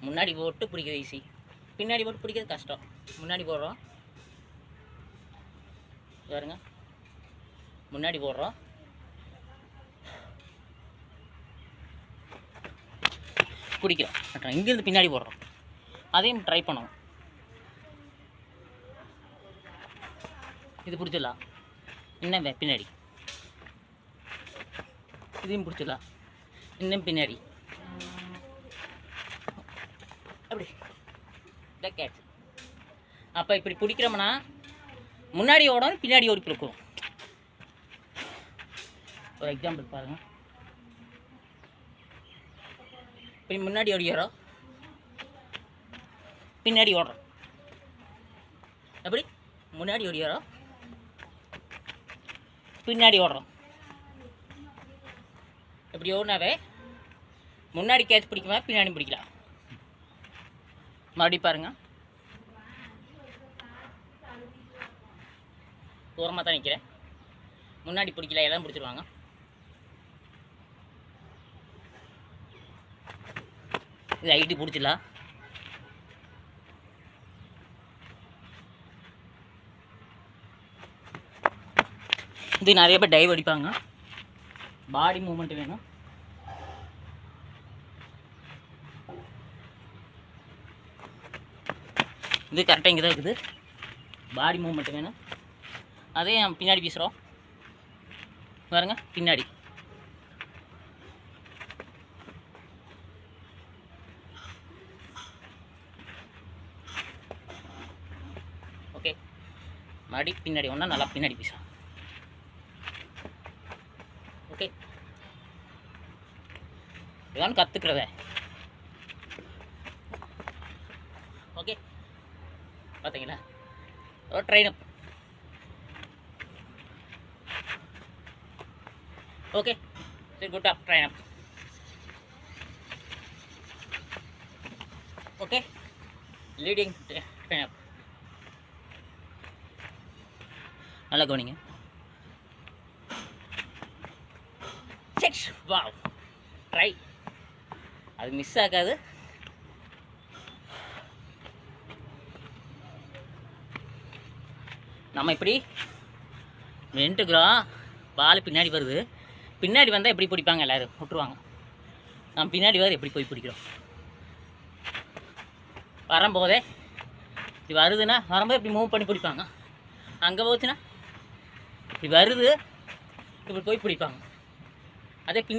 முன்னாடி போட்டு பிடிக்கிறது ஈஸி, பின்னாடி போட்டு பிடிக்கிறது கஷ்டம். முன்னாடி போடுறோம் பாருங்க, முன்னாடி போடுறோம், பிடிக்கிறோம், இங்கேருந்து பின்னாடி போடுறோம். அதையும் ட்ரை பண்ணுவோம். இது பிடிச்சிடலாம், இன்னும் பின்னாடி, இதையும் பிடிச்சிடலாம், இன்னும் பின்னாடி, அப்படி இதை கேட்ச். அப்போ இப்படி பிடிக்கிறோம்னா முன்னாடி ஓடணும், பின்னாடி ஓடி பிடிக்கும். ஒரு எக்ஸாம்பிள் பாருங்கள். இப்படி முன்னாடி ஓடிக்கிறோம், பின்னாடி ஓடுறோம். எப்படி முன்னாடி ஓடிக்கிறோம், பின்னாடி ஓடுறோம். இப்படி ஓடினாவே முன்னாடி கேட்ச் பிடிக்குமா, பின்னாடி பிடிக்கலாம். மறுபடியும் பாருங்கள், தூரமாக தான் நிற்கிறேன், முன்னாடி பிடிக்கல, எல்லாம் பிடிச்சிருவாங்க. இது ஐடி பிடிச்சிடலாம். இது நிறைய பேர் டைவ் அடிப்பாங்க, பாடி மூமெண்ட் வேணும். இது கரெக்டாக இங்கே தான் இருக்குது, பாடி மூமெண்ட் வேணும். அதே பின்னாடி வீசுகிறோம் பாருங்க, பின்னாடி ஓகே, மறுபடி பின்னாடி ஒன்றா நல்லா பின்னாடி வீசுகிறோம். ஓகே, இதான் கற்றுக்கிறத. ஓகே, பார்த்தீங்களா, ஒரு ட்ரெயின் அப். ஓகே, சரி, good up, train up. Okay, leading train up. நல்லா கவனிங்க. Six, wow, try. அது மிஸ் ஆகாது. நம்ம இப்படி நின்றுக்கிறோம், பால் பின்னாடி வருது, பின்னாடி வந்தால் எப்படி பிடிப்பாங்க, எல்லோரும் விட்டுருவாங்க. நம்ம பின்னாடி வர எப்படி போய் பிடிக்கிறோம். வரும்போதே இப்படி வருதுன்னா வரும்போது இப்படி மூவ் பண்ணி பிடிப்பாங்க. அங்கே போச்சுன்னா இப்படி வருது, இப்படி போய் பிடிப்பாங்க. அதே பின்னாடி